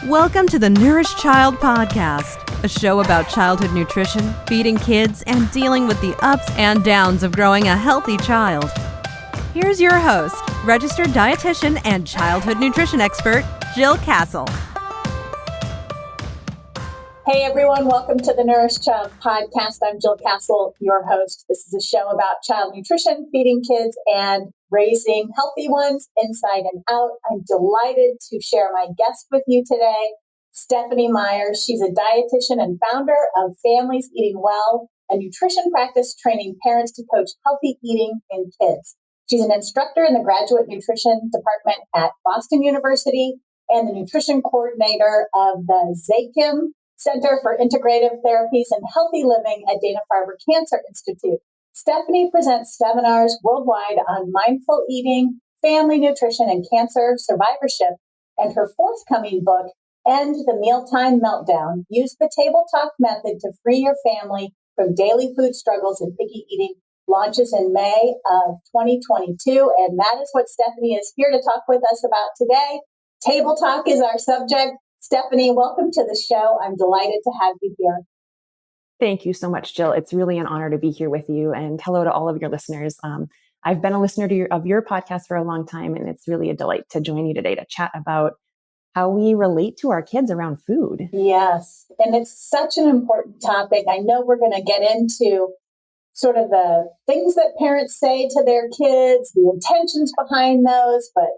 Welcome to the Nourish Child Podcast, a show about childhood nutrition, feeding kids, and dealing with the ups and downs of growing a healthy child. Here's your host, registered dietitian and childhood nutrition expert, Jill Castle. Hey everyone, welcome to the Nourish Child Podcast. I'm Jill Castle, your host. This is a show about child nutrition, feeding kids, and raising healthy ones inside and out. I'm delighted to share my guest with you today, Stephanie Meyers. She's a dietitian and founder of Families Eating Well, a nutrition practice training parents to coach healthy eating in kids. She's an instructor in the graduate nutrition department at Boston University and the nutrition coordinator of the ZAKIM Center for Integrative Therapies and Healthy Living at Dana-Farber Cancer Institute. Stephanie presents seminars worldwide on mindful eating, family nutrition, and cancer survivorship. And her forthcoming book, End the Mealtime Meltdown, Use the Table Talk Method to Free Your Family from Daily Food Struggles and Picky Eating, launches in May of 2022. And that is what Stephanie is here to talk with us about today. Table Talk is our subject. Stephanie, welcome to the show. I'm delighted to have you here. Thank you so much, Jill. It's really an honor to be here with you, and hello to all of your listeners. I've been a listener to of your podcast for a long time, and it's really a delight to join you today to chat about how we relate to our kids around food. Yes, and it's such an important topic. I know we're going to get into sort of the things that parents say to their kids, the intentions behind those, but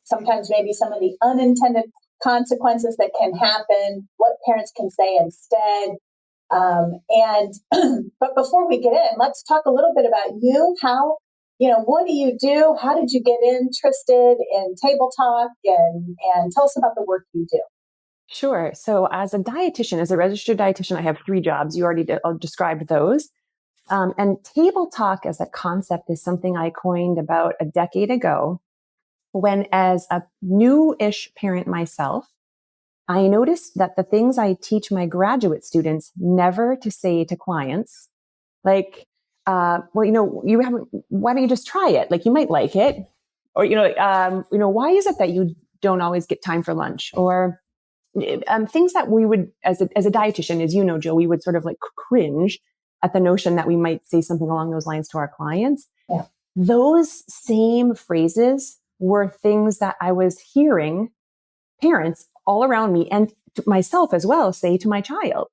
sometimes maybe some of the unintended consequences that can happen, what parents can say instead. But before we get in, let's talk a little bit about you. What do you do? How did you get interested in Table Talk? And tell us about the work you do. Sure. So as a dietitian, as a registered dietitian, I have 3 jobs. You already described those. And Table Talk as a concept is something I coined about a decade ago when, as a new-ish parent myself, I noticed that the things I teach my graduate students never to say to clients, like, why don't you just try it? Like, you might like it. Or, why is it that you don't always get time for lunch? Or things that we would, as a dietitian, as you know, Jill, we would sort of like cringe at the notion that we might say something along those lines to our clients. Yeah. Those same phrases were things that I was hearing parents all around me and myself as well say to my child.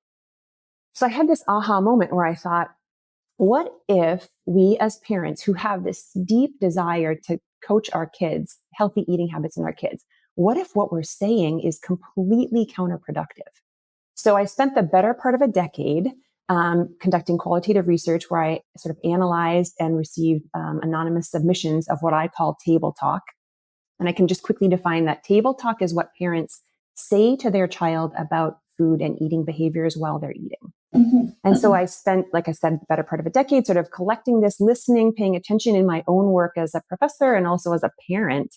So I had this aha moment where I thought, what if we as parents who have this deep desire to coach our kids, healthy eating habits in our kids, what if what we're saying is completely counterproductive? So I spent the better part of a decade conducting qualitative research where I sort of analyzed and received anonymous submissions of what I call table talk. And I can just quickly define that table talk is what parents say to their child about food and eating behaviors while they're eating. Mm-hmm. And so I spent, like I said, the better part of a decade sort of collecting this, listening, paying attention in my own work as a professor and also as a parent,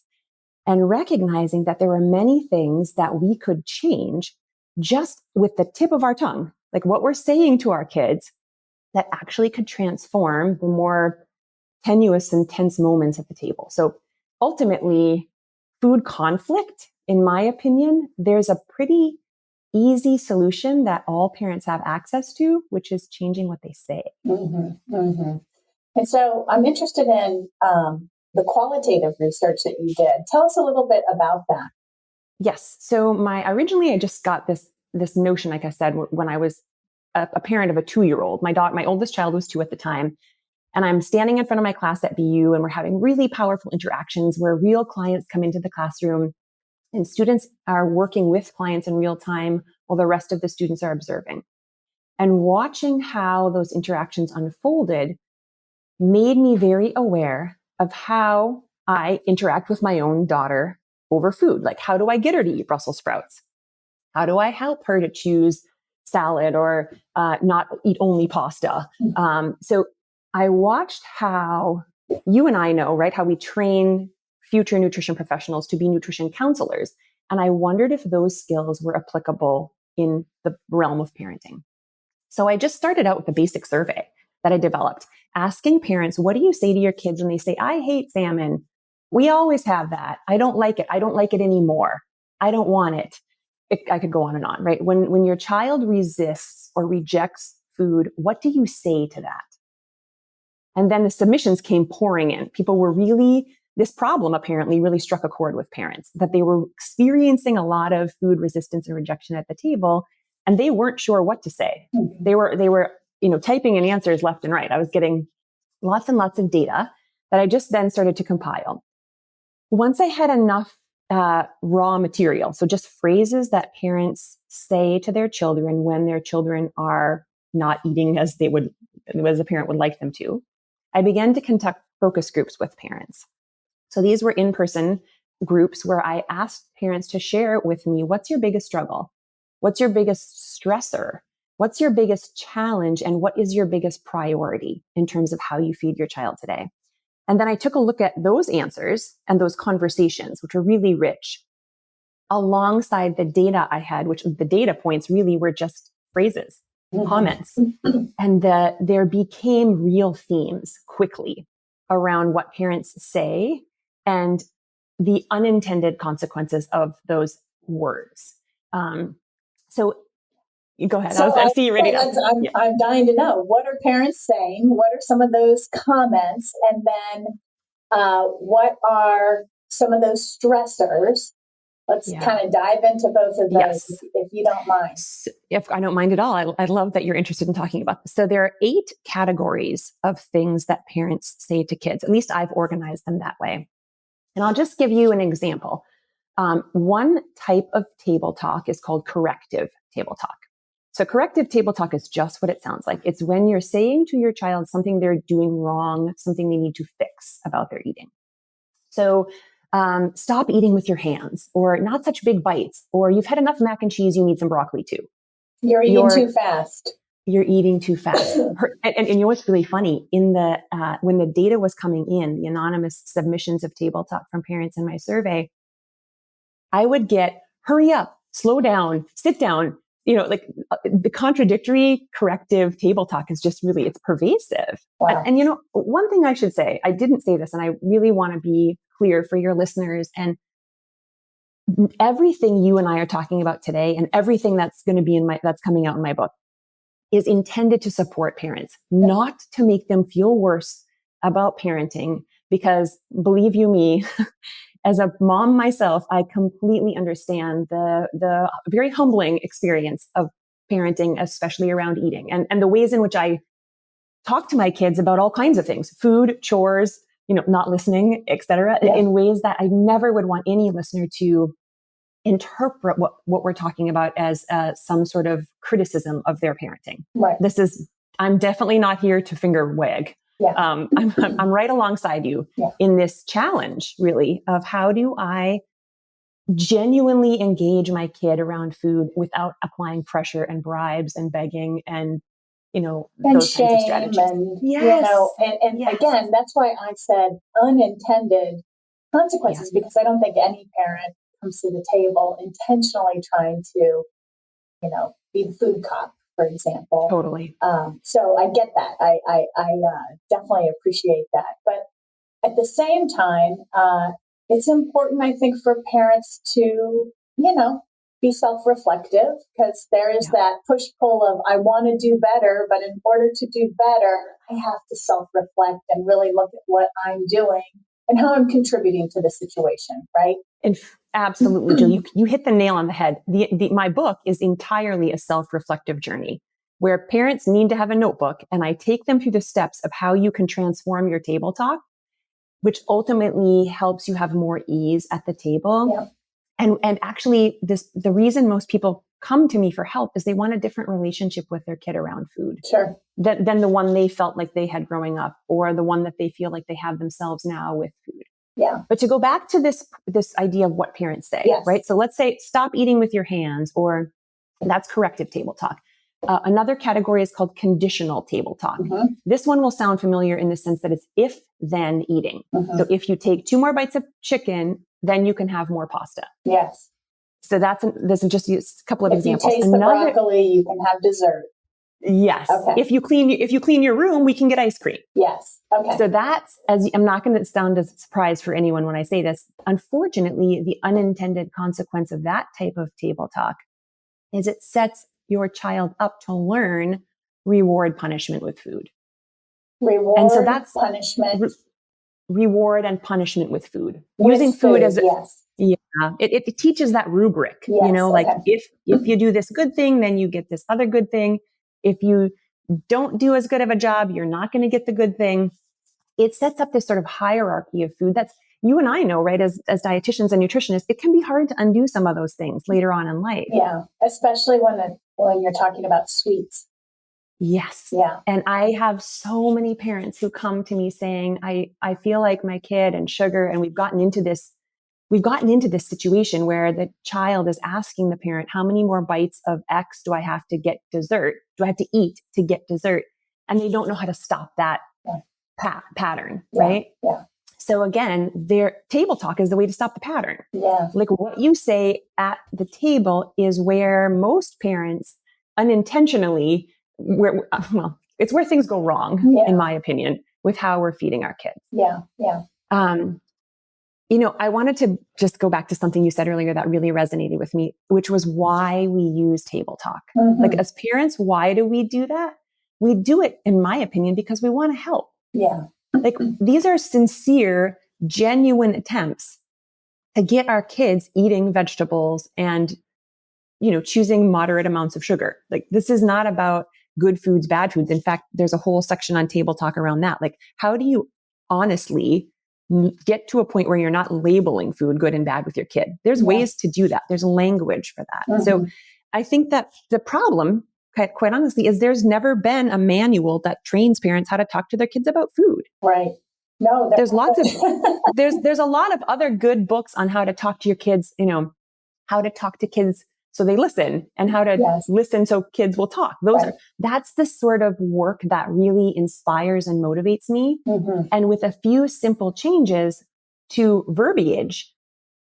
and recognizing that there were many things that we could change just with the tip of our tongue, like what we're saying to our kids, that actually could transform the more tenuous and tense moments at the table. So ultimately, food conflict, in my opinion, there's a pretty easy solution that all parents have access to, which is changing what they say. Mm-hmm, mm-hmm. And so I'm interested in the qualitative research that you did. Tell us a little bit about that. Yes. So originally I just got this notion, like I said, when I was a parent of a 2-year-old. My oldest child was 2 at the time. And I'm standing in front of my class at BU and we're having really powerful interactions where real clients come into the classroom and students are working with clients in real time while the rest of the students are observing. And watching how those interactions unfolded made me very aware of how I interact with my own daughter over food. Like, how do I get her to eat Brussels sprouts? How do I help her to choose salad or not eat only pasta? So I watched how you and I know, right, how we train future nutrition professionals to be nutrition counselors. And I wondered if those skills were applicable in the realm of parenting. So I just started out with a basic survey that I developed, asking parents, what do you say to your kids when they say, I hate salmon? We always have that. I don't like it. I don't like it anymore. I don't want it. I could go on and on, right? When your child resists or rejects food, what do you say to that? And then the submissions came pouring in. People were this problem apparently really struck a chord with parents, that they were experiencing a lot of food resistance and rejection at the table, and they weren't sure what to say. Mm-hmm. They were, typing in answers left and right. I was getting lots and lots of data that I just then started to compile. Once I had enough raw material, so just phrases that parents say to their children when their children are not eating as a parent would like them to, I began to conduct focus groups with parents. So these were in-person groups where I asked parents to share with me, what's your biggest struggle? What's your biggest stressor? What's your biggest challenge? And what is your biggest priority in terms of how you feed your child today? And then I took a look at those answers and those conversations, which were really rich, alongside the data I had, which the data points really were just phrases, comments. And there became real themes quickly around what parents say and the unintended consequences of those words. So go ahead. I see you ready. I'm dying to know, what are parents saying? What are some of those comments? And then what are some of those stressors? Let's kind of dive into both of those, if you don't mind. If I don't mind at all, I love that you're interested in talking about this. So there are 8 categories of things that parents say to kids. At least I've organized them that way. And I'll just give you an example. One type of table talk is called corrective table talk. So corrective table talk is just what it sounds like. It's when you're saying to your child something they're doing wrong, something they need to fix about their eating. So stop eating with your hands, or not such big bites, or you've had enough mac and cheese, you need some broccoli too. You're eating too fast. You're eating too fast. And you know what's really funny? When the data was coming in, the anonymous submissions of table talk from parents in my survey, I would get, hurry up, slow down, sit down. The contradictory corrective table talk is just really, it's pervasive. Wow. And one thing I should say, I didn't say this, and I really want to be clear for your listeners, and everything you and I are talking about today and everything that's going to be that's coming out in my book is intended to support parents, not to make them feel worse about parenting, because believe you me, as a mom myself, I completely understand the very humbling experience of parenting, especially around eating, and the ways in which I talk to my kids about all kinds of things, food, chores, not listening, etc., in ways that I never would want any listener to interpret what we're talking about as some sort of criticism of their parenting. Right. I'm definitely not here to finger wag. Yeah. I'm right alongside you in this challenge, really, of how do I genuinely engage my kid around food without applying pressure and bribes and begging and, those shame kinds of strategies. And again, that's why I said unintended consequences, because I don't think any parent comes to the table intentionally trying to, be the food cop, for example. Totally. So I get that. I definitely appreciate that. But at the same time, it's important, I think, for parents to, be self-reflective, because there is that push-pull of, I want to do better, but in order to do better, I have to self-reflect and really look at what I'm doing and how I'm contributing to the situation, right? And absolutely, Jill, you hit the nail on the head. My book is entirely a self-reflective journey where parents need to have a notebook, and I take them through the steps of how you can transform your table talk, which ultimately helps you have more ease at the table. Yeah. And actually, the reason most people come to me for help is they want a different relationship with their kid around food. Sure. Than the one they felt like they had growing up, or the one that they feel like they have themselves now with food. Yeah. But to go back to this idea of what parents say, right? So let's say, stop eating with your hands, or that's corrective table talk. Another category is called conditional table talk. Mm-hmm. This one will sound familiar in the sense that it's if then eating. Mm-hmm. So if you take 2 more bites of chicken, then you can have more pasta. Yes. So there's just a couple of examples. If you taste the broccoli, you can have dessert. Yes. Okay. If you clean your room, we can get ice cream. Yes. Okay. So that's, I'm not going to sound as a surprise for anyone when I say this. Unfortunately, the unintended consequence of that type of table talk is it sets your child up to learn reward punishment with food. Reward, and so that's punishment. Reward and punishment with food. With Using food as yes. Yeah, it teaches that rubric, Yes, like okay. if you do this good thing, then you get this other good thing. If you don't do as good of a job, you're not going to get the good thing. It sets up this sort of hierarchy of food that's, you and I know, right? As dietitians and nutritionists, it can be hard to undo some of those things later on in life. Yeah, especially when you're talking about sweets. Yes. Yeah. And I have so many parents who come to me saying, I feel like my kid and sugar, and we've gotten into this situation where the child is asking the parent, how many more bites of X do I have to get dessert? Do I have to eat to get dessert? And they don't know how to stop that pattern, right? Yeah. So again, their table talk is the way to stop the pattern. Yeah. Like what you say at the table is where most parents unintentionally, it's where things go wrong, in my opinion, with how we're feeding our kids. Yeah. Yeah. I wanted to just go back to something you said earlier that really resonated with me, which was why we use table talk. Mm-hmm. Like as parents, why do we do that? We do it, in my opinion, because we want to help. Yeah. Like these are sincere, genuine attempts to get our kids eating vegetables and, choosing moderate amounts of sugar. Like this is not about good foods, bad foods. In fact, there's a whole section on table talk around that. Like, how do you honestly get to a point where you're not labeling food good and bad with your kid? There's ways to do that. There's language for that. Mm-hmm. So I think that the problem, quite honestly, is there's never been a manual that trains parents how to talk to their kids about food. Right. No, there's lots of, there's a lot of other good books on how to talk to your kids, how to talk to kids so they listen, and how to listen so kids will talk. That's the sort of work that really inspires and motivates me. Mm-hmm. And with a few simple changes to verbiage,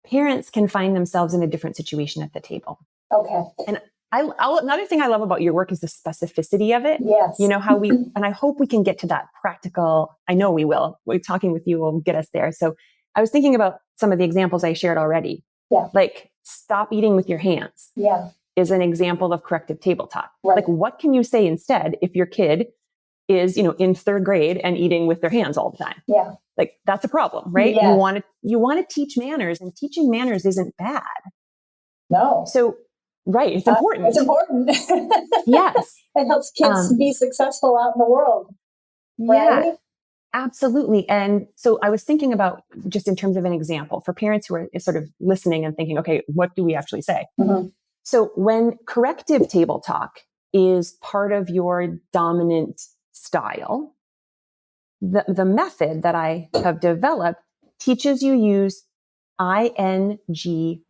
parents can find themselves in a different situation at the table. Okay. And another thing I love about your work is the specificity of it. Yes. How and I hope we can get to that practical. I know we will. We're talking with you will get us there. So I was thinking about some of the examples I shared already. Yeah. Like stop eating with your hands. Yeah. Is an example of corrective table talk. Right. Like what can you say instead if your kid is, in third grade and eating with their hands all the time? Yeah. Like that's a problem, right? Yes. You want to teach manners, and teaching manners isn't bad. No. So right. It's important. It's important. Yes. It helps kids be successful out in the world. Right? Yeah, absolutely. And so I was thinking about, just in terms of an example for parents who are sort of listening and thinking, okay, what do we actually say? Mm-hmm. So when corrective table talk is part of your dominant style, the method that I have developed teaches you use ing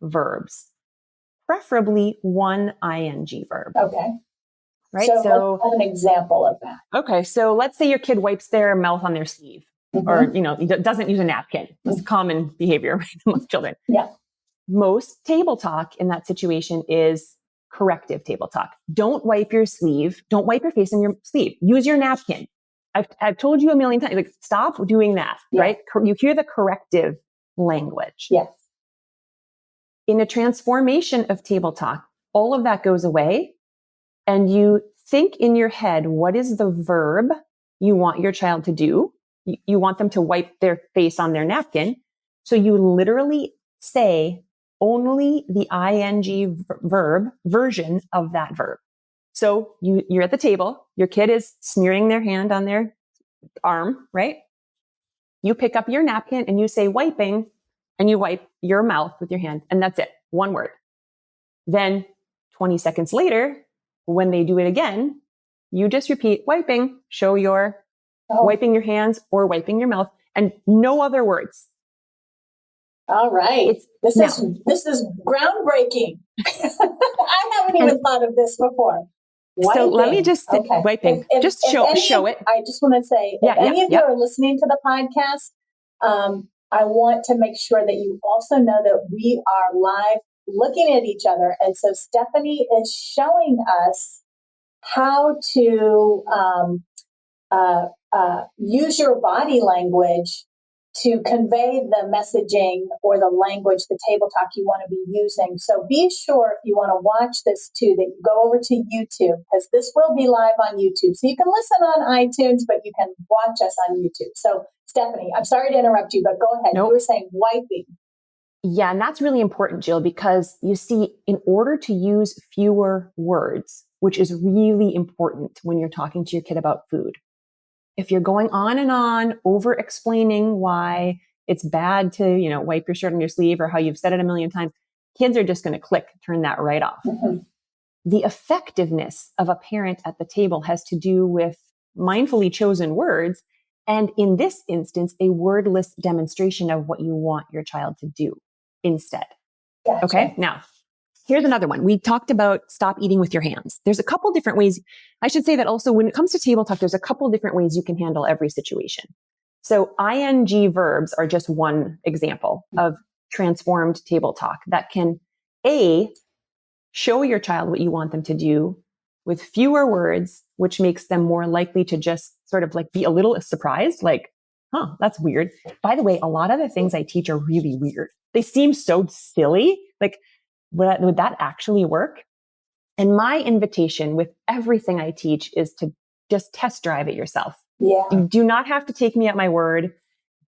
verbs, preferably one ing verb. Okay. Right. So let's have an example of that. Okay. So let's say your kid wipes their mouth on their sleeve, Mm-hmm. or, doesn't use a napkin. It's common behavior among children. Yeah. Most table talk in that situation is corrective table talk. Don't wipe your sleeve. Don't wipe your face in your sleeve. Use your napkin. I've told you a million times, like, stop doing that, right? You hear the corrective language. Yes. In a transformation of table talk, all of that goes away, and you think in your head, what is the verb you want your child to do? You want them to wipe their face on their napkin. So you literally say only the ing verb version of that verb. So you're at the table, your kid is smearing their hand on their arm, right? You pick up your napkin and you say wiping, and you wipe your mouth with your hand, and that's it. One word. Then 20 seconds later, when they do it again, you just repeat wiping, show your wiping your hands or wiping your mouth, and no other words. All right. This is groundbreaking. I haven't even thought of this before. Wiping. So let me just say, wiping. Just show it. I just want to say, if any of you are listening to the podcast, I want to make sure that you also know that we are live looking at each other. And so Stephanie is showing us how to use your body language to convey the messaging or the language, the table talk you want to be using. So be sure if you want to watch this too, that you go over to YouTube, because this will be live on YouTube. So you can listen on iTunes, but you can watch us on YouTube. So Stephanie, I'm sorry to interrupt you, but go ahead. Nope. You were saying wiping. Yeah, and that's really important, Jill, because you see, in order to use fewer words, which is really important when you're talking to your kid about food, if you're going on and on over explaining why it's bad to, wipe your shirt on your sleeve or how you've said it a million times, kids are just going to turn that right off. Mm-hmm. The effectiveness of a parent at the table has to do with mindfully chosen words. And in this instance, a wordless demonstration of what you want your child to do instead. Gotcha. Okay. Now, here's another one. We talked about stop eating with your hands. There's a couple different ways. I should say that also when it comes to table talk, there's a couple different ways you can handle every situation. So ing verbs are just one example of transformed table talk that can show your child what you want them to do with fewer words, which makes them more likely to just sort of like be a little surprised, like, that's weird. By the way, a lot of the things I teach are really weird. They seem so silly. Like, would that actually work? And my invitation with everything I teach is to just test drive it yourself. Yeah. You do not have to take me at my word.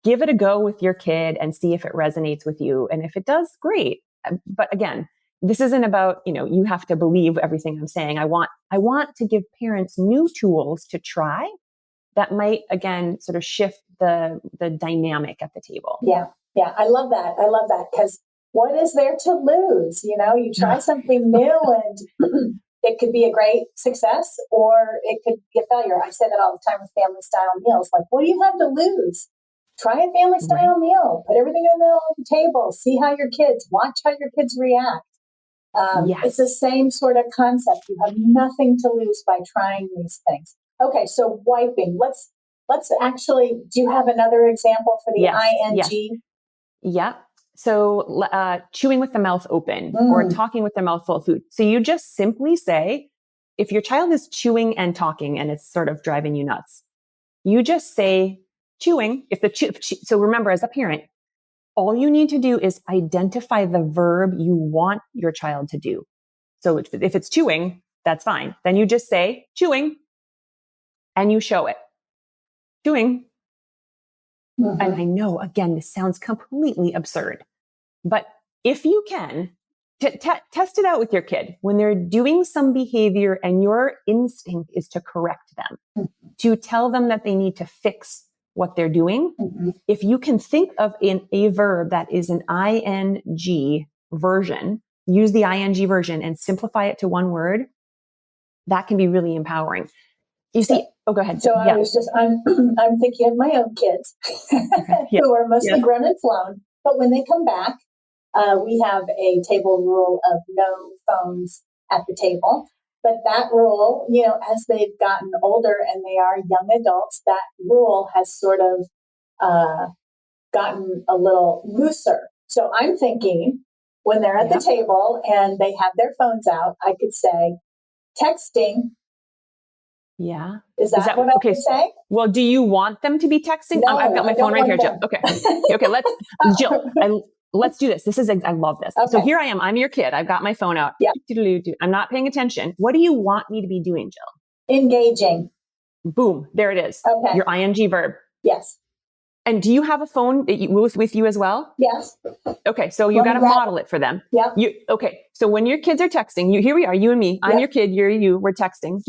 Give it a go with your kid and see if it resonates with you. And if it does, great. But again, this isn't about, you have to believe everything I'm saying. I want to give parents new tools to try that might, again, sort of shift the dynamic at the table. Yeah. Yeah. I love that. Because what is there to lose? You try something new and it could be a great success or it could be a failure. I say that all the time with family style meals. Like, what do you have to lose? Try a family style meal, put everything on the table, watch how your kids react. Yes. It's the same sort of concept. You have nothing to lose by trying these things. Okay, so wiping. Let's actually, do you have another example for the ing? Yes. Yeah. So chewing with the mouth open or talking with their mouth full of food. So you just simply say, if your child is chewing and talking and it's sort of driving you nuts, you just say chewing. So remember, as a parent, all you need to do is identify the verb you want your child to do. So if it's chewing, that's fine. Then you just say chewing and you show it. Chewing. Mm-hmm. And I know, again, this sounds completely absurd, but if you can, test it out with your kid when they're doing some behavior and your instinct is to correct them, to tell them that they need to fix what they're doing. Mm-hmm. If you can think of a verb that is an ing version, use the ing version and simplify it to one word, that can be really empowering. You see, go ahead. So I'm thinking of my own kids who are mostly grown and flown, but when they come back, we have a table rule of no phones at the table. But that rule, as they've gotten older and they are young adults, that rule has sort of gotten a little looser. So I'm thinking when they're at the table and they have their phones out, I could say, texting. Yeah. Is that what I would say? Well, do you want them to be texting? No, I've got my phone right here, Jill. Okay. Let's do this. I love this. Okay. So here I am. I'm your kid. I've got my phone out. Yep. I'm not paying attention. What do you want me to be doing, Jill? Engaging. Boom. There it is. Okay. Your ing verb. Yes. And do you have a phone with you as well? Yes. Okay. So you got to model it for them. Yeah. Okay. So when your kids are texting, here we are, you and me, I'm your kid, you're you, we're texting.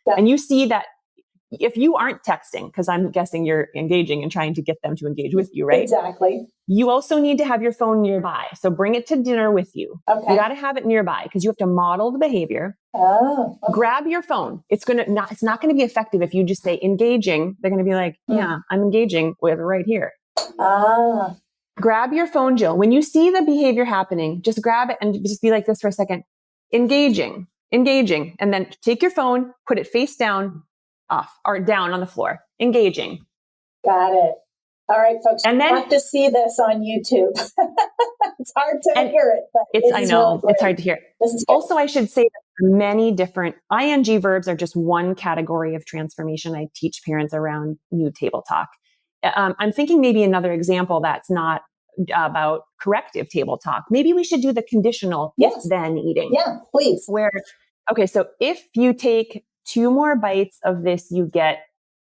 And you see that if you aren't texting, because I'm guessing you're engaging and trying to get them to engage with you, right? Exactly. You also need to have your phone nearby. So bring it to dinner with you. Okay. You got to have it nearby because you have to model the behavior. Oh. Okay. Grab your phone. It's not going to be effective if you just say engaging. They're going to be like, yeah, I'm engaging with right here. Ah. Grab your phone, Jill. When you see the behavior happening, just grab it and just be like this for a second. Engaging. And then take your phone, put it face down, off or down on the floor. Engaging. Got it. All right, folks, And you then have to see this on YouTube. It's hard to hear it, but I know it's hard to hear. This is good. Also, I should say that many different ing verbs are just one category of transformation I teach parents around new table talk. I'm thinking maybe another example that's not about corrective table talk. Maybe we should do the conditional if then eating. Yeah, please. Okay, so if you take 2 more bites of this, you get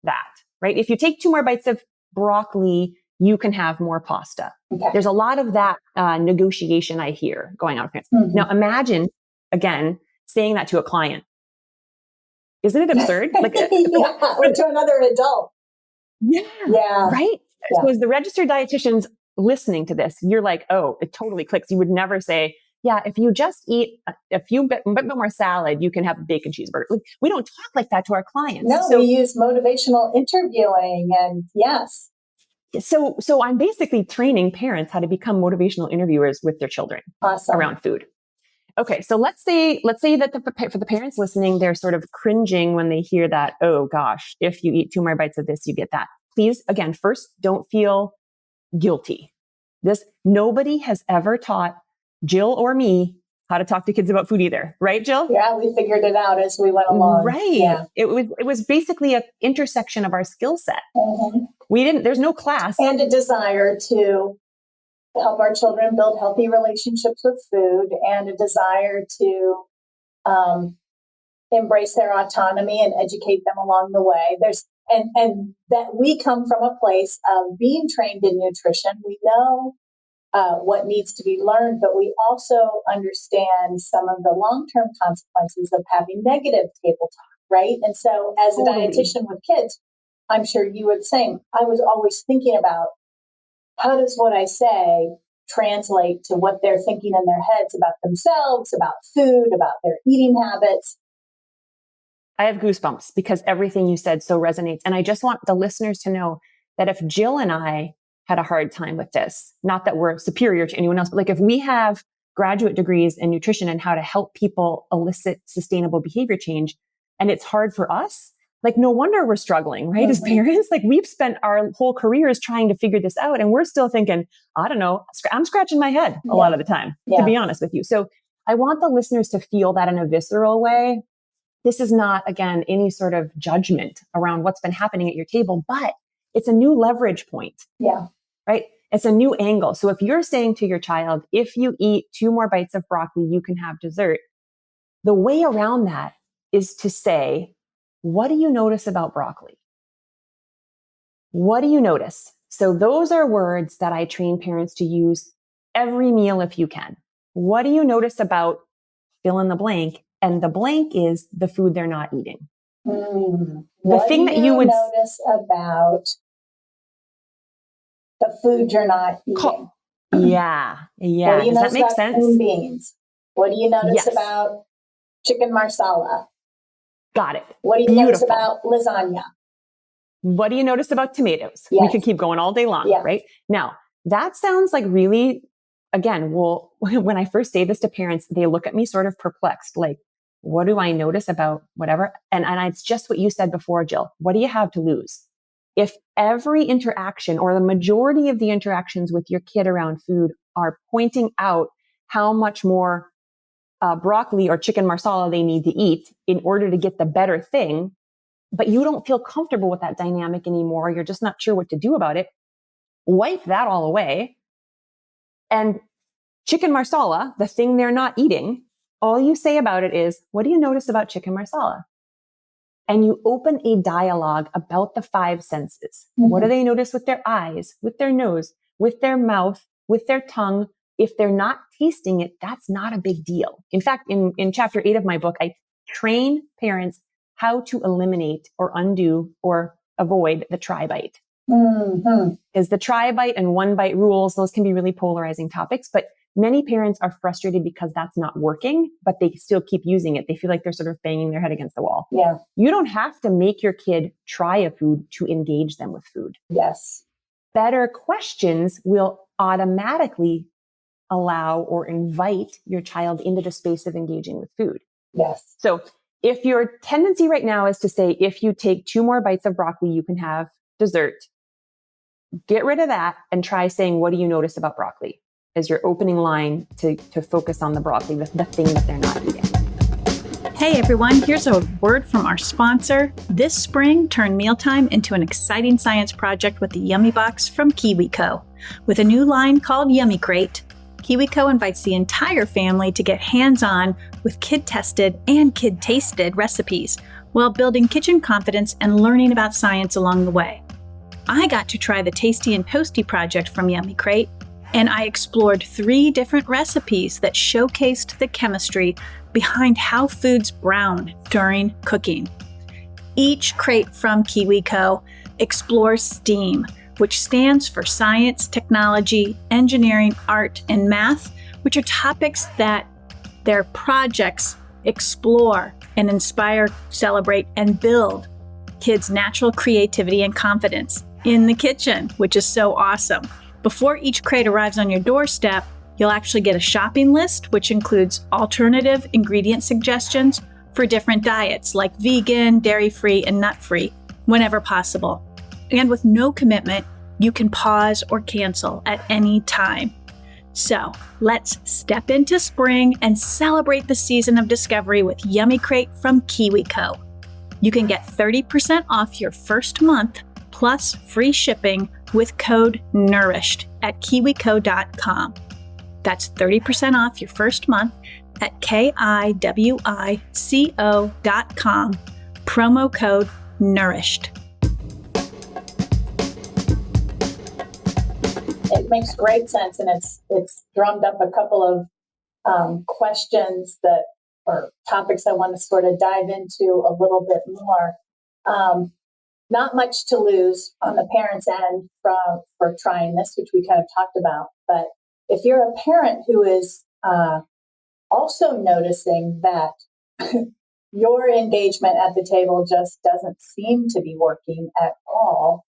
that, right? If you take 2 more bites of broccoli, you can have more pasta. Okay. There's a lot of that negotiation I hear going on with parents. Mm-hmm. Now imagine, again, saying that to a client. Isn't it absurd? Or to another adult. Yeah. Right? Yeah. So as the registered dietitians listening to this, you're like, oh, it totally clicks. You would never say, yeah, if you just eat a bit more salad, you can have a bacon cheeseburger. Like, we don't talk like that to our clients. No, we use motivational interviewing and yes. So I'm basically training parents how to become motivational interviewers with their children around food. Okay, so let's say that for the parents listening, they're sort of cringing when they hear that, oh gosh, if you eat 2 more bites of this, you get that. Please, again, first, don't feel guilty. Nobody has ever taught Jill or me how to talk to kids about food either. Right, Jill? Yeah, we figured it out as we went along. Right. Yeah. It was basically an intersection of our skill set. Mm-hmm. There's no class. And a desire to help our children build healthy relationships with food and a desire to embrace their autonomy and educate them along the way. And that we come from a place of being trained in nutrition. We know what needs to be learned, but we also understand some of the long-term consequences of having negative table talk, right? And so as a dietitian with kids, I'm sure you were the same. I was always thinking about how does what I say translate to what they're thinking in their heads about themselves, about food, about their eating habits. I have goosebumps because everything you said so resonates. And I just want the listeners to know that if Jill and I had a hard time with this, not that we're superior to anyone else, but like if we have graduate degrees in nutrition and how to help people elicit sustainable behavior change, and it's hard for us, like no wonder we're struggling, right? As parents, like we've spent our whole careers trying to figure this out and we're still thinking, I don't know, I'm scratching my head a lot of the time, to be honest with you. So I want the listeners to feel that in a visceral way. This is not, again, any sort of judgment around what's been happening at your table, but it's a new leverage point. Yeah. Right? It's a new angle. So if you're saying to your child, if you eat 2 more bites of broccoli, you can have dessert. The way around that is to say, what do you notice about broccoli? What do you notice? So those are words that I train parents to use every meal if you can. What do you notice about fill in the blank? And the blank is the food they're not eating. The thing that you would notice about the food you're not eating. Yeah. What do you Does that make sense? Green beans? What do you notice about chicken marsala? Got it. What do you notice about lasagna? What do you notice about tomatoes? Yes. We could keep going all day long, right? Now, that sounds like really, again, well, when I first say this to parents, they look at me sort of perplexed, like, what do I notice about whatever? And it's just what you said before, Jill. What do you have to lose? If every interaction or the majority of the interactions with your kid around food are pointing out how much more broccoli or chicken marsala they need to eat in order to get the better thing, but you don't feel comfortable with that dynamic anymore, you're just not sure what to do about it, wipe that all away. And chicken marsala, the thing they're not eating, all you say about it is, what do you notice about chicken marsala? And you open a dialogue about the 5 senses. What do they notice with their eyes, with their nose, with their mouth, with their tongue? If they're not tasting it, that's not a big deal. In fact, in chapter 8 of my book, I train parents how to eliminate or undo or avoid the try-bite. Because the try-bite and one-bite rules, those can be really polarizing topics, but many parents are frustrated because that's not working, but they still keep using it. They feel like they're sort of banging their head against the wall. Yeah. You don't have to make your kid try a food to engage them with food. Yes. Better Questions will automatically allow or invite your child into the space of engaging with food. Yes. So if your tendency right now is to say, if you take 2 more bites of broccoli, you can have dessert, get rid of that and try saying, what do you notice about broccoli? As your opening line to focus on the broccoli, the thing that they're not eating. Hey everyone, here's a word from our sponsor. This spring, turn mealtime into an exciting science project with the Yummy Box from KiwiCo. With a new line called Yummy Crate, KiwiCo invites the entire family to get hands-on with kid-tested and kid-tasted recipes while building kitchen confidence and learning about science along the way. I got to try the Tasty and Toasty project from Yummy Crate, and I explored 3 different recipes that showcased the chemistry behind how foods brown during cooking. Each crate from KiwiCo explores STEAM, which stands for science, technology, engineering, art, and math, which are topics that their projects explore and inspire, celebrate, and build kids' natural creativity and confidence in the kitchen, which is so awesome. Before each crate arrives on your doorstep, you'll actually get a shopping list, which includes alternative ingredient suggestions for different diets like vegan, dairy-free, and nut-free, whenever possible. And with no commitment, you can pause or cancel at any time. So let's step into spring and celebrate the season of discovery with Yummy Crate from KiwiCo. You can get 30% off your first month plus free shipping with code NOURISHED at kiwico.com. That's 30% off your first month at kiwico.com, promo code NOURISHED. It makes great sense, and it's drummed up a couple of questions that or topics I want to sort of dive into a little bit more. Not much to lose on the parents' end for trying this, which we kind of talked about. But if you're a parent who is also noticing that your engagement at the table just doesn't seem to be working at all,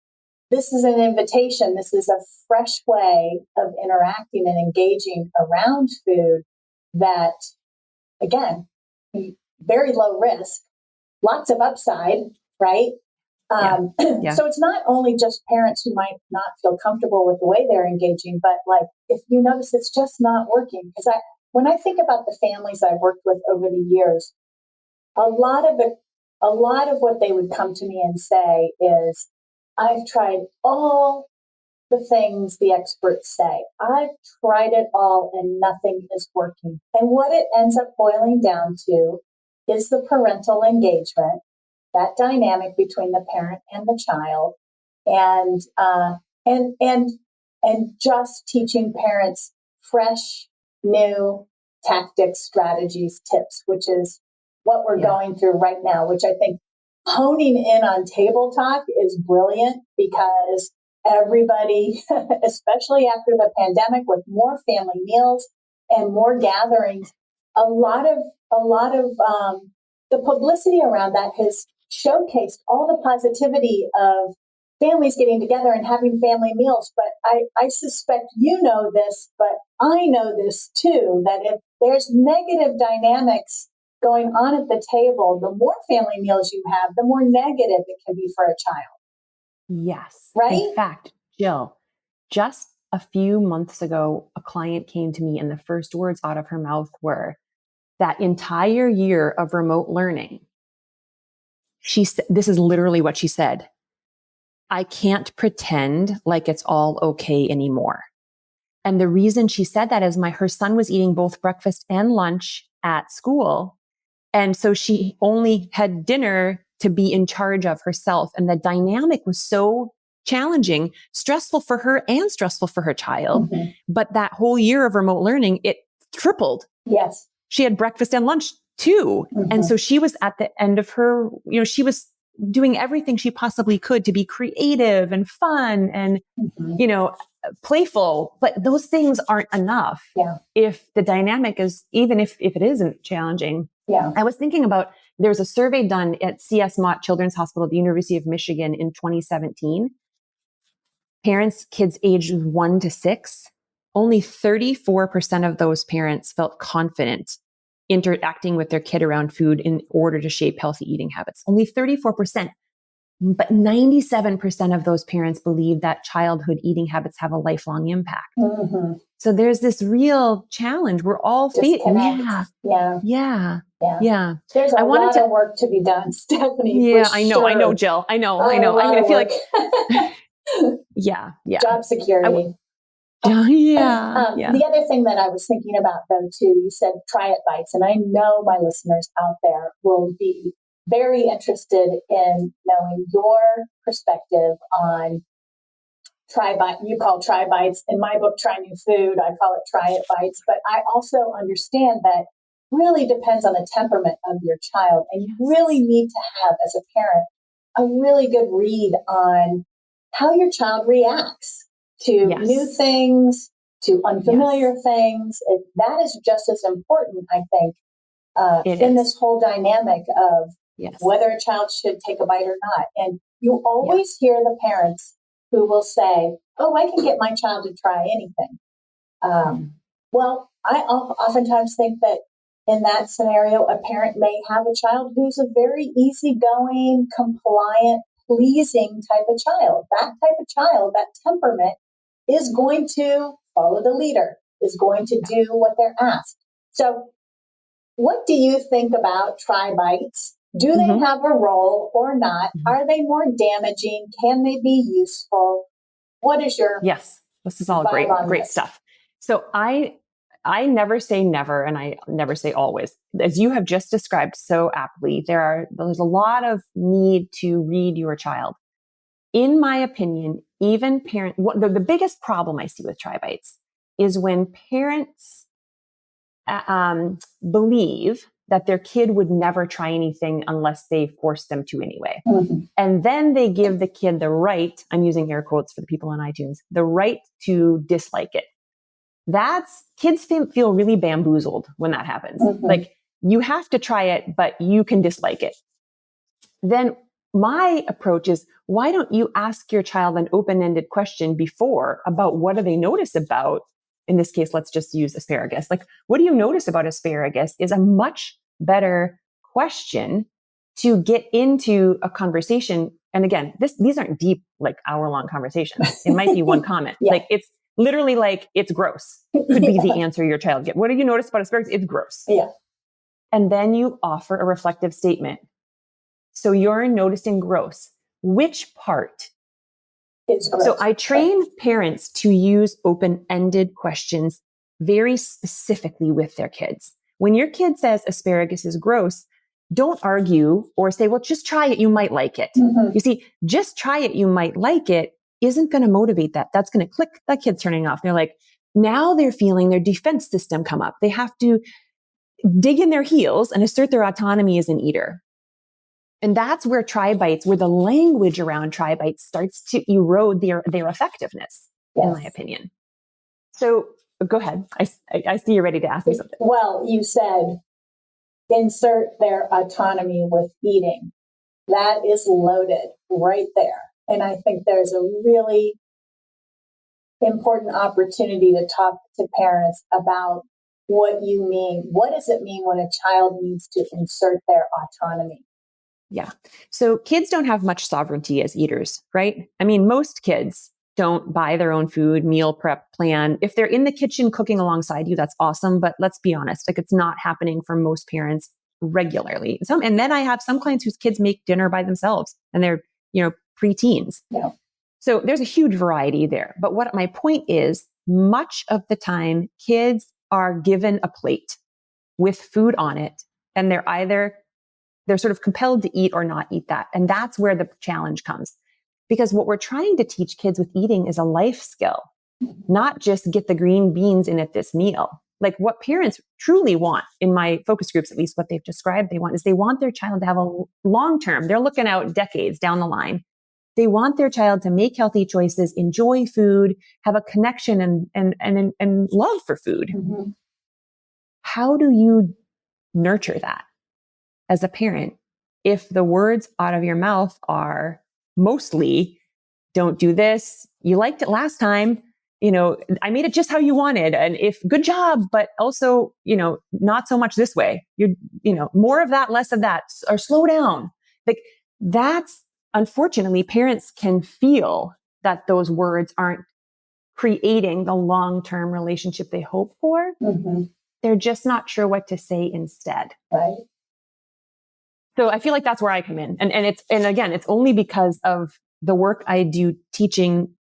this is an invitation. This is a fresh way of interacting and engaging around food that, again, very low risk, lots of upside, right? Yeah. So it's not only just parents who might not feel comfortable with the way they're engaging, but like if you notice it's just not working. Because when I think about the families I've worked with over the years, a lot of what they would come to me and say is, I've tried all the things the experts say. I've tried it all and nothing is working. And what it ends up boiling down to is the parental engagement, that dynamic between the parent and the child, and just teaching parents fresh, new tactics, strategies, tips, which is what we're going through right now, which I think honing in on table talk is brilliant because everybody, especially after the pandemic with more family meals and more gatherings, a lot of the publicity around that has showcased all the positivity of families getting together and having family meals. But I suspect you know this, but I know this too, that if there's negative dynamics going on at the table, the more family meals you have, the more negative it can be for a child. Yes. Right? In fact, Jill, just a few months ago, a client came to me and the first words out of her mouth were, that entire year of remote learning, she said, this is literally what she said, I can't pretend like it's all okay anymore. And the reason she said that is her son was eating both breakfast and lunch at school. And so she only had dinner to be in charge of herself. And the dynamic was so challenging, stressful for her and stressful for her child. Mm-hmm. But that whole year of remote learning, it tripled. Yes. She had breakfast and lunch too. Mm-hmm. And so she was at the end of her, she was doing everything she possibly could to be creative and fun and, playful, but those things aren't enough. Yeah. If the dynamic is, even if it isn't challenging. Yeah. I was thinking about, there was a survey done at C.S. Mott Children's Hospital at the University of Michigan in 2017. Parents, kids aged 1 to 6, only 34% of those parents felt confident interacting with their kid around food in order to shape healthy eating habits. Only 34%. But 97% of those parents believe that childhood eating habits have a lifelong impact. Mm-hmm. So there's this real challenge. We're all facing. Yeah. There's a lot of work to be done, Stephanie. Yeah, for I know, sure. Jill. I know. I mean, I feel like, yeah. Job security. The other thing that I was thinking about, though, too, you said try it bites. And I know my listeners out there will be very interested in knowing your perspective on try bite. You call try bites. In my book, Try New Food, I call it try it bites. But I also understand that really depends on the temperament of your child. And you really need to have, as a parent, a really good read on how your child reacts to new things, to unfamiliar things. That is just as important, I think, in this whole dynamic of whether a child should take a bite or not. And you always hear the parents who will say, oh, I can get my child to try anything. Well, I oftentimes think that in that scenario, a parent may have a child who's a very easygoing, compliant, pleasing type of child. That type of child, that temperament, is going to follow the leader, is going to do what they're asked. So what do you think about try bites? Do they have a role or not? Are they more damaging? Can they be useful? What is your this is all great stuff. So I never say never, and I never say always. As you have just described so aptly, there's a lot of need to read your child. In my opinion, even the biggest problem I see with try bites is when parents believe that their kid would never try anything unless they forced them to anyway. Mm-hmm. And then they give the kid the right, I'm using air quotes for the people on iTunes, the right to dislike it. Kids feel really bamboozled when that happens. Mm-hmm. Like, you have to try it, but you can dislike it. Then my approach is, why don't you ask your child an open-ended question before about what do they notice about, in this case, let's just use asparagus. Like, what do you notice about asparagus is a much better question to get into a conversation. And again, these aren't deep, like hour-long conversations. It might be one comment. Like, it's literally like, it's gross. Could be the answer your child gets. What do you notice about asparagus? It's gross. Yeah. And then you offer a reflective statement. So you're noticing gross. Which part? It's gross. So I train parents to use open-ended questions very specifically with their kids. When your kid says asparagus is gross, don't argue or say, well, just try it. You might like it. Mm-hmm. You see, just try it. You might like it isn't going to motivate that. That's going to click. That kid's turning off. They're like, now they're feeling their defense system come up. They have to dig in their heels and assert their autonomy as an eater. And that's where try bites, where the language around try bites starts to erode their effectiveness, in my opinion. So go ahead. I see you're ready to ask me something. Well, you said insert their autonomy with eating. That is loaded right there. And I think there's a really important opportunity to talk to parents about what you mean. What does it mean when a child needs to insert their autonomy? Yeah. So kids don't have much sovereignty as eaters, right? I mean, most kids don't buy their own food, meal prep plan. If they're in the kitchen cooking alongside you, that's awesome. But let's be honest, like, it's not happening for most parents regularly. And then I have some clients whose kids make dinner by themselves and they're, preteens. Yeah. So there's a huge variety there. But what my point is, much of the time, kids are given a plate with food on it, and they're sort of compelled to eat or not eat that. And that's where the challenge comes. Because what we're trying to teach kids with eating is a life skill, not just get the green beans in at this meal. Like, what parents truly want, in my focus groups, at least what they've described, they want their child to have a long-term, they're looking out decades down the line. They want their child to make healthy choices, enjoy food, have a connection and love for food. Mm-hmm. How do you nurture that as a parent if the words out of your mouth are mostly, don't do this, you liked it last time, I made it just how you wanted, and if good job, but also, not so much this way, you're, more of that, less of that, or slow down. Like, that's unfortunately, parents can feel that those words aren't creating the long-term relationship they hope for. Mm-hmm. They're just not sure what to say instead. Right. So I feel like that's where I come in. And again, it's only because of the work I do teaching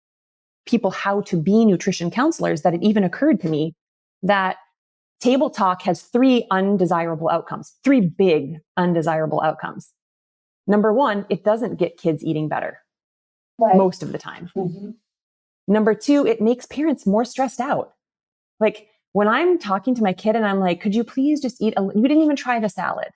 people how to be nutrition counselors that it even occurred to me that table talk has 3 undesirable outcomes, 3 big undesirable outcomes. Number 1, it doesn't get kids eating better most of the time. Mm-hmm. Number 2, it makes parents more stressed out. Like when I'm talking to my kid and I'm like, could you please just eat, you didn't even try the salad.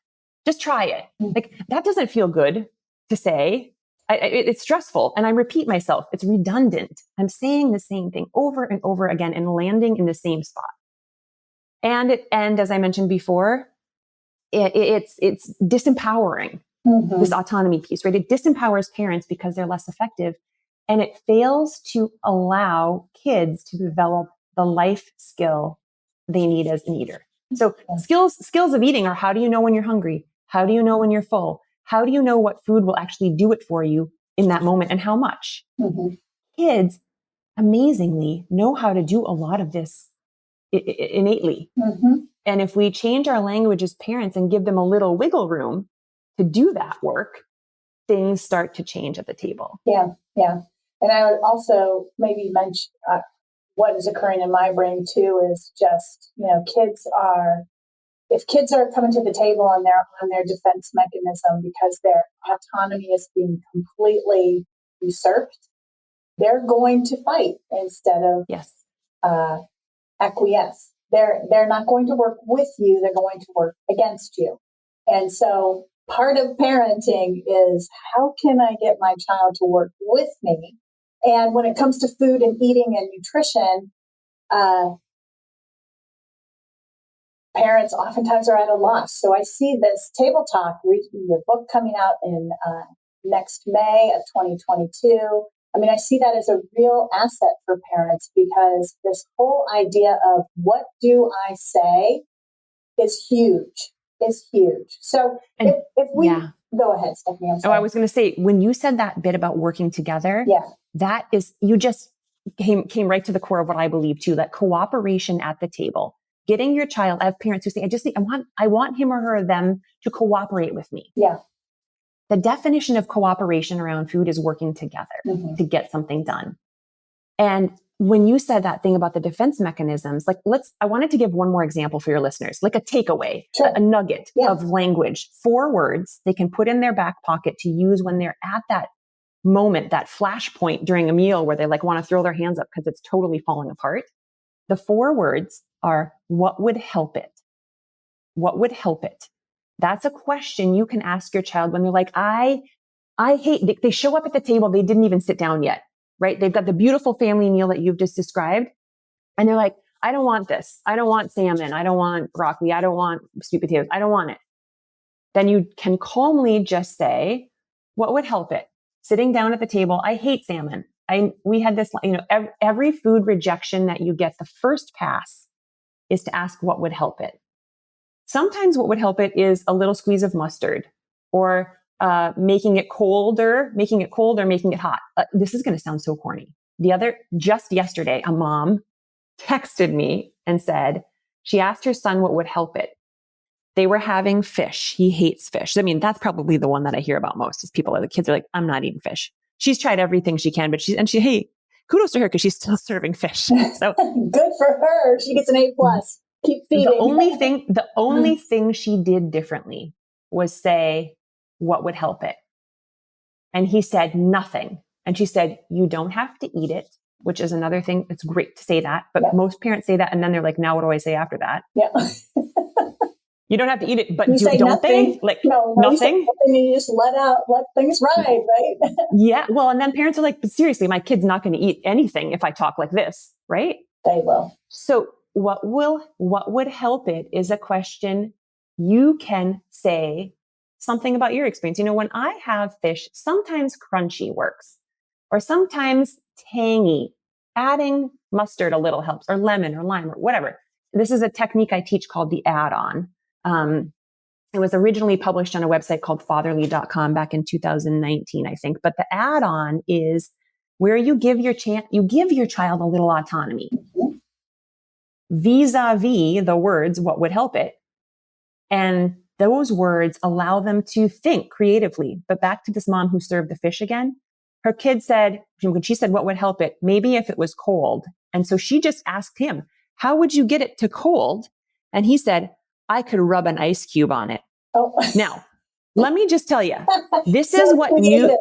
Just try it. Mm-hmm. Like that doesn't feel good to say. It's stressful. And I repeat myself. It's redundant. I'm saying the same thing over and over again and landing in the same spot. And as I mentioned before, it's disempowering, Mm-hmm. this autonomy piece, right? It disempowers parents because they're less effective. And it fails to allow kids to develop the life skill they need as an eater. So skills of eating are, how do you know when you're hungry? How do you know when you're full? How do you know what food will actually do it for you in that moment and how much? Mm-hmm. Kids amazingly know how to do a lot of this innately. Mm-hmm. And if we change our language as parents and give them a little wiggle room to do that work, things start to change at the table. Yeah. And I would also maybe mention what is occurring in my brain too is just, if kids are coming to the table and they're on their defense mechanism because their autonomy is being completely usurped, they're going to fight instead of acquiesce. They're not going to work with you. They're going to work against you. And so part of parenting is, how can I get my child to work with me? And when it comes to food and eating and nutrition, parents oftentimes are at a loss. So I see this table talk, your book coming out in next May of 2022. I mean, I see that as a real asset for parents because this whole idea of what do I say is huge. So if we go ahead, Stephanie. I'm sorry. I was going to say, when you said that bit about working together, that is, you just came right to the core of what I believe too, that cooperation at the table, getting your child, I have parents who say, I want him or her or them to cooperate with me. Yeah. The definition of cooperation around food is working together to get something done. And when you said that thing about the defense mechanisms, I wanted to give one more example for your listeners, like a takeaway, a nugget of language, 4 words they can put in their back pocket to use when they're at that moment, that flashpoint during a meal where they want to throw their hands up because it's totally falling apart. The 4 words are, what would help it? What would help it? That's a question you can ask your child when they're like, I hate, they show up at the table, they didn't even sit down yet, right? They've got the beautiful family meal that you've just described. And they're like, I don't want this. I don't want salmon. I don't want broccoli. I don't want sweet potatoes. I don't want it. Then you can calmly just say, what would help it? Sitting down at the table, I hate salmon. We had this, every food rejection that you get, the first pass is to ask what would help it. Sometimes what would help it is a little squeeze of mustard, or making it cold or making it hot. This is going to sound so corny. Just yesterday, a mom texted me and said, she asked her son what would help it. They were having fish. He hates fish. I mean, that's probably the one that I hear about most is the kids are like, I'm not eating fish. She's tried everything she can, but hey, kudos to her because she's still serving fish. So good for her. She gets an A+. Keep feeding. The only thing she did differently was say, what would help it? And he said nothing. And she said, you don't have to eat it, which is another thing. It's great to say that, but most parents say that. And then they're like, now what do I say after that? Yeah. You don't have to eat it, but don't nothing. They? No, nothing. You just let things ride, right? Yeah. Well, and then parents are like, but seriously, my kid's not going to eat anything if I talk like this, right? They will. So what would help it is a question you can say something about your experience. When I have fish, sometimes crunchy works, or sometimes tangy. Adding mustard a little helps, or lemon or lime or whatever. This is a technique I teach called the add-on. It was originally published on a website called fatherly.com back in 2019, I think. But the add-on is where you give your child a little autonomy vis-a-vis the words, what would help it? And those words allow them to think creatively. But back to this mom who served the fish again, her kid said, when she said, what would help it? Maybe if it was cold. And so she just asked him, how would you get it to cold? And he said, I could rub an ice cube on it. Oh. Now, let me just tell you, this So is what creative.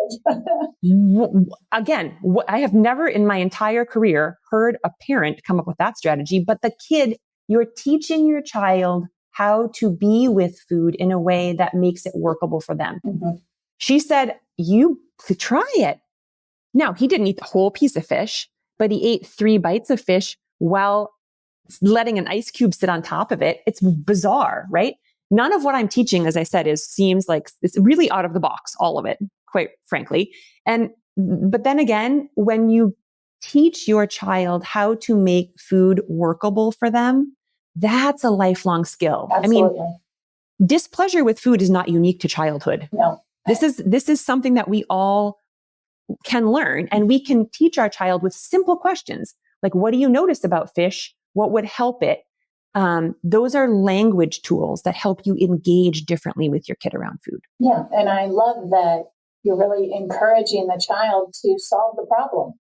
I have never in my entire career heard a parent come up with that strategy, but the kid, you're teaching your child how to be with food in a way that makes it workable for them. Mm-hmm. She said, you try it. Now, he didn't eat the whole piece of fish, but he ate 3 bites of fish while letting an ice cube sit on top of it. It's bizarre, right? None of what I'm teaching, as I said, seems like it's really out of the box, all of it, quite frankly. But then again, when you teach your child how to make food workable for them, that's a lifelong skill. Absolutely. I mean, displeasure with food is not unique to childhood. No. This is something that we all can learn, and we can teach our child with simple questions. Like, what do you notice about fish? What would help it? Those are language tools that help you engage differently with your kid around food. Yeah. And I love that you're really encouraging the child to solve the problem.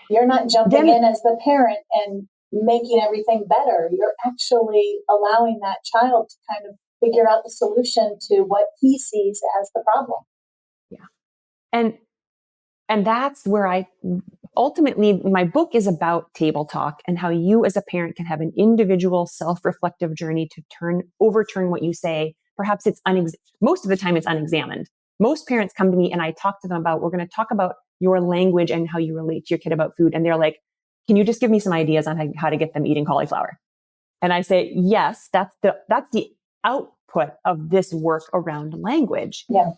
You're not jumping in as the parent and making everything better. You're actually allowing that child to kind of figure out the solution to what he sees as the problem. Yeah. And that's where ultimately, my book is about table talk and how you as a parent can have an individual self-reflective journey to overturn what you say. Perhaps most of the time it's unexamined. Most parents come to me and I talk to them about, we're going to talk about your language and how you relate to your kid about food. And they're like, can you just give me some ideas on how to get them eating cauliflower? And I say, yes, that's the output of this work around language. Yeah.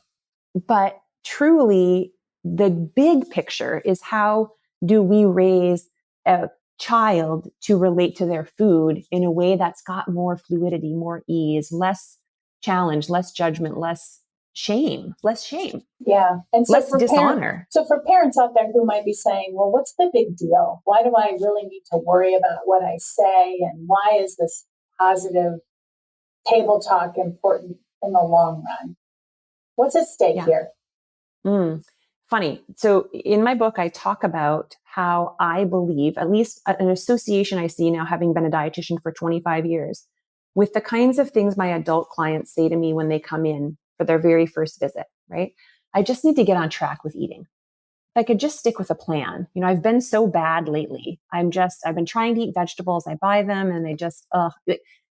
But truly, the big picture is, how do we raise a child to relate to their food in a way that's got more fluidity, more ease, less challenge, less judgment, less shame. Yeah. And so less dishonor. So for parents out there who might be saying, well, what's the big deal? Why do I really need to worry about what I say? And why is this positive table talk important in the long run? What's at stake here? Funny. So in my book, I talk about how I believe, at least an association I see now, having been a dietitian for 25 years, with the kinds of things my adult clients say to me when they come in for their very first visit, right? I just need to get on track with eating. If I could just stick with a plan. I've been so bad lately. I've been trying to eat vegetables. I buy them and they just,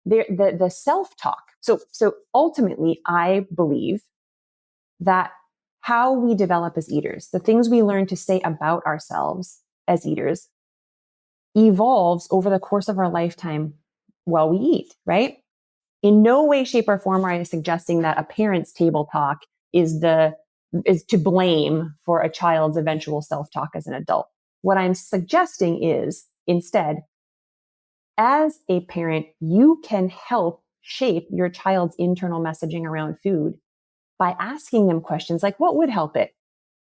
the self-talk. So ultimately, I believe that how we develop as eaters, the things we learn to say about ourselves as eaters, evolves over the course of our lifetime while we eat, right? In no way, shape, or form are I suggesting that a parent's table talk is to blame for a child's eventual self-talk as an adult. What I'm suggesting is, instead, as a parent, you can help shape your child's internal messaging around food by asking them questions like, what would help it?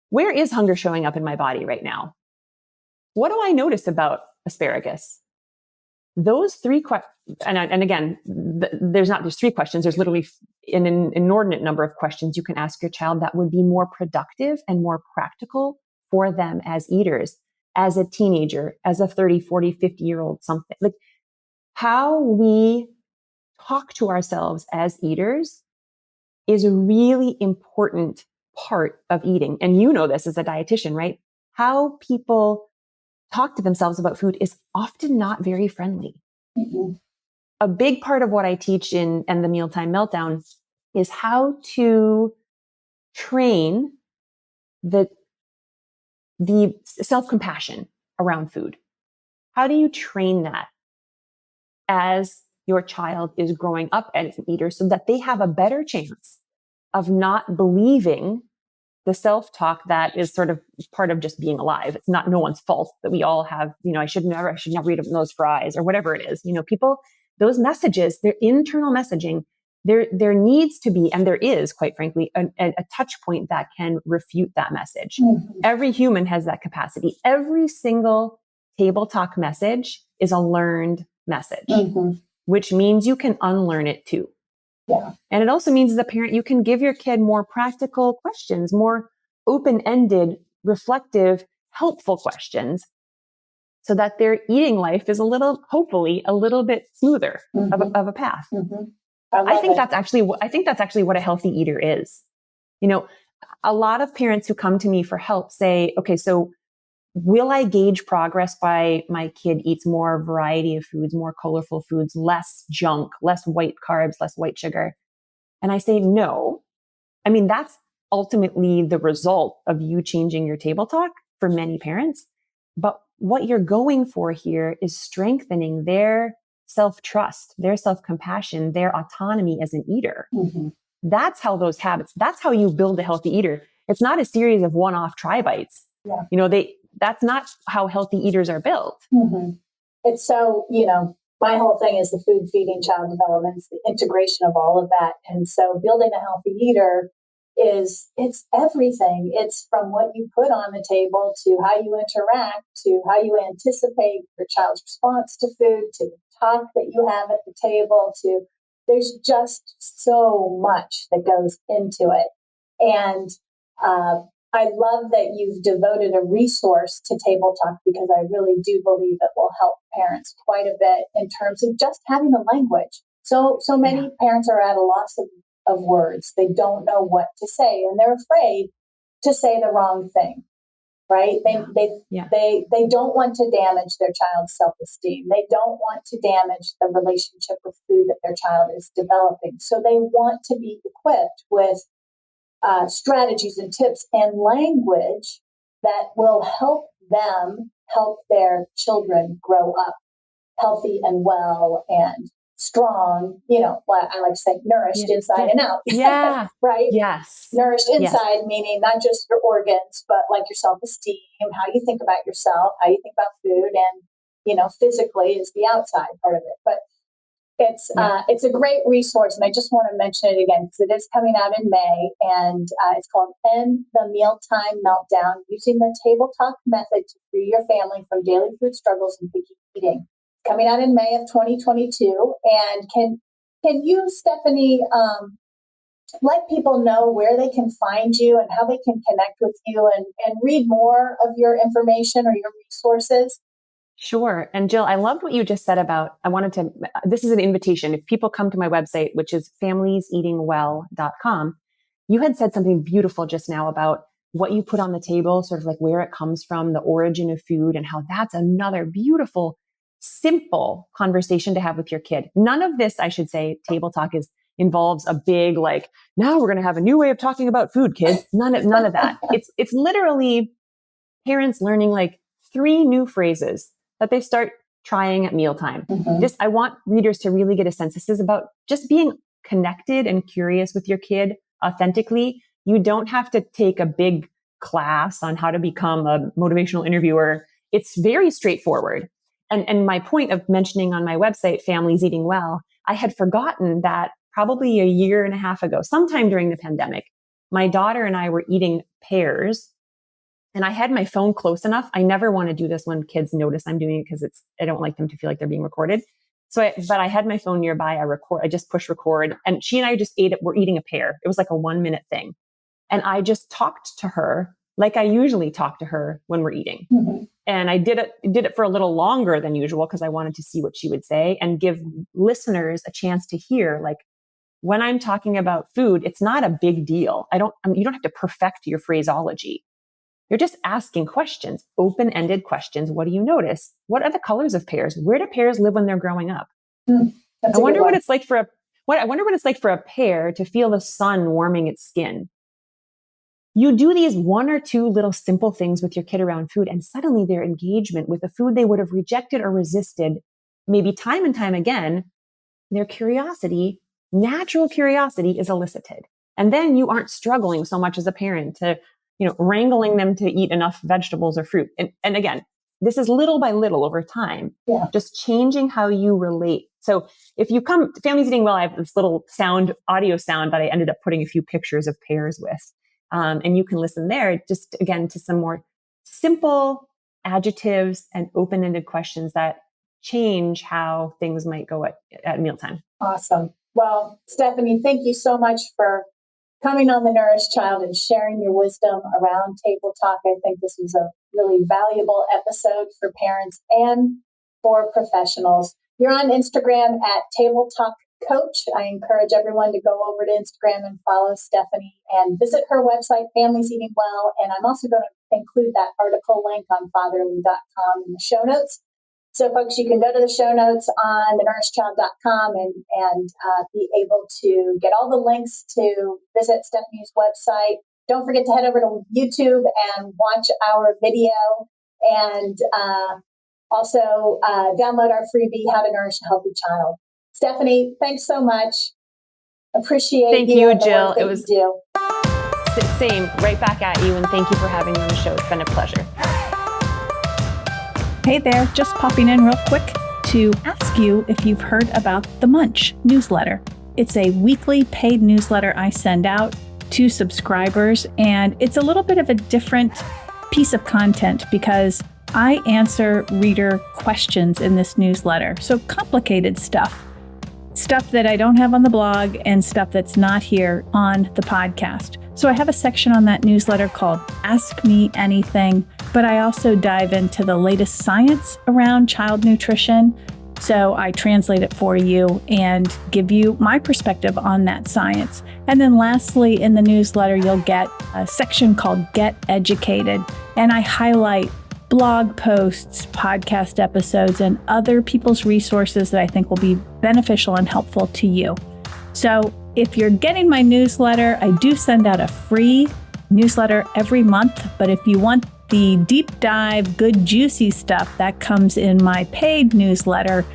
Where is hunger showing up in my body right now? What do I notice about asparagus? Those 3 questions, and again, there's not just 3 questions, there's literally an inordinate number of questions you can ask your child that would be more productive and more practical for them as eaters, as a teenager, as a 30, 40, 50-year-old, something. Like, how we talk to ourselves as eaters is a really important part of eating. And you know this as a dietitian, right? How people talk to themselves about food is often not very friendly. Mm-hmm. A big part of what I teach in the Mealtime Meltdown is how to train the self-compassion around food. How do you train that as your child is growing up as an eater so that they have a better chance of not believing the self-talk that is sort of part of just being alive? It's not no one's fault that we all have, I should never eat those fries or whatever it is. People, those messages, their internal messaging there needs to be, and there is, quite frankly, a touch point that can refute that message. Mm-hmm. Every human has that capacity. Every single table talk message is a learned message, Mm-hmm. which means you can unlearn it too. Yeah. And it also means as a parent, you can give your kid more practical questions, more open-ended, reflective, helpful questions, so that their eating life is hopefully a little bit smoother Mm-hmm. of a path. Mm-hmm. I think it. that's actually what a healthy eater is. A lot of parents who come to me for help say, okay, so will I gauge progress by my kid eats more variety of foods, more colorful foods, less junk, less white carbs, less white sugar? And I say, no. I mean, that's ultimately the result of you changing your table talk for many parents. But what you're going for here is strengthening their self-trust, their self-compassion, their autonomy as an eater. Mm-hmm. That's how those habits, that's how you build a healthy eater. It's not a series of one-off try bites. Yeah. That's not how healthy eaters are built. Mm-hmm. It's so, my whole thing is the food, feeding, child development, it's the integration of all of that. And so building a healthy eater it's everything. It's from what you put on the table to how you interact, to how you anticipate your child's response to food, to the talk that you have at the table, to there's just so much that goes into it. And I love that you've devoted a resource to Table Talk, because I really do believe it will help parents quite a bit in terms of just having the language. So many parents are at a loss of words. They don't know what to say, and they're afraid to say the wrong thing, right? They don't want to damage their child's self-esteem. They don't want to damage the relationship with food that their child is developing. So they want to be equipped with strategies and tips and language that will help them help their children grow up healthy and well and strong, what I like to say, nourished inside and out. Yeah. Right? Yes. Nourished inside, meaning not just your organs, but like your self-esteem, how you think about yourself, how you think about food, and, physically is the outside part of it. But it's a great resource, and I just want to mention it again because it is coming out in May, and it's called End the Mealtime Meltdown: Using the Table Talk Method to Free Your Family from Daily Food Struggles and Picky Eating. Coming out in May of 2022, and can you, Stephanie, let people know where they can find you and how they can connect with you and read more of your information or your resources? Sure. And Jill, I loved what you just said about, this is an invitation. If people come to my website, which is familieseatingwell.com, you had said something beautiful just now about what you put on the table, sort of like where it comes from, the origin of food, and how that's another beautiful, simple conversation to have with your kid. None of this, I should say, table talk involves a big, now we're going to have a new way of talking about food, kids. None of that. It's literally parents learning 3 new phrases that they start trying at mealtime. Mm-hmm. I want readers to really get a sense. This is about just being connected and curious with your kid authentically. You don't have to take a big class on how to become a motivational interviewer. It's very straightforward. And my point of mentioning on my website, Families Eating Well, I had forgotten that probably a year and a half ago, sometime during the pandemic, my daughter and I were eating pears. And I had my phone close enough. I never want to do this when kids notice I'm doing it because I don't like them to feel like they're being recorded. But I had my phone nearby. I just push record, and she and I just ate it. We're eating a pear. It was like a 1-minute thing. And I just talked to her like I usually talk to her when we're eating. Mm-hmm. And I did it for a little longer than usual because I wanted to see what she would say and give listeners a chance to hear, when I'm talking about food, it's not a big deal. You don't have to perfect your phraseology. You're just asking questions, open-ended questions. What do you notice? What are the colors of pears? Where do pears live when they're growing up? I wonder what it's like for a pear to feel the sun warming its skin. You do these 1 or 2 little simple things with your kid around food, and suddenly their engagement with a food they would have rejected or resisted, maybe time and time again, their curiosity, natural curiosity, is elicited. And then you aren't struggling so much as a parent to wrangling them to eat enough vegetables or fruit. And again, this is little by little over time, just changing how you relate. So if you come to Families Eating Well, I have this little audio sound that I ended up putting a few pictures of pairs with. And you can listen there just again to some more simple adjectives and open-ended questions that change how things might go at mealtime. Awesome. Well, Stephanie, thank you so much for coming on The Nourished Child and sharing your wisdom around table talk. I think this was a really valuable episode for parents and for professionals. You're on Instagram at Table Talk Coach. I encourage everyone to go over to Instagram and follow Stephanie and visit her website, Families Eating Well. And I'm also going to include that article link on fatherly.com in the show notes. So folks, you can go to the show notes on thenourishedchild.com and be able to get all the links to visit Stephanie's website. Don't forget to head over to YouTube and watch our video, and also download our freebie, How to Nourish a Healthy Child. Stephanie, thanks so much. Appreciate Thank you, Jill. It was same, right back at you, and thank you for having me on the show. It's been a pleasure. Hey there, just popping in real quick to ask you if you've heard about the Munch Newsletter. It's a weekly paid newsletter I send out to subscribers, and it's a little bit of a different piece of content because I answer reader questions in this newsletter. So complicated stuff that I don't have on the blog and stuff that's not here on the podcast. So I have a section on that newsletter called Ask Me Anything, but I also dive into the latest science around child nutrition. So I translate it for you and give you my perspective on that science. And then lastly, in the newsletter, you'll get a section called Get Educated. And I highlight blog posts, podcast episodes, and other people's resources that I think will be beneficial and helpful to you. So if you're getting my newsletter, I do send out a free newsletter every month. But if you want the deep dive, good, juicy stuff, that comes in my paid newsletter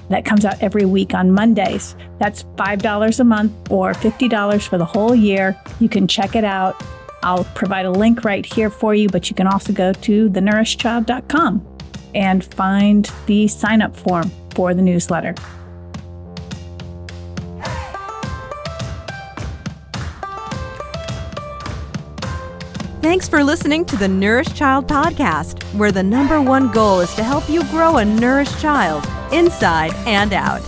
that comes out every week on Mondays. That's $5 a month or $50 for the whole year. You can check it out. I'll provide a link right here for you, but you can also go to thenourishedchild.com and find the sign-up form for the newsletter. Thanks for listening to the Nourished Child podcast, where the #1 goal is to help you grow a nourished child inside and out.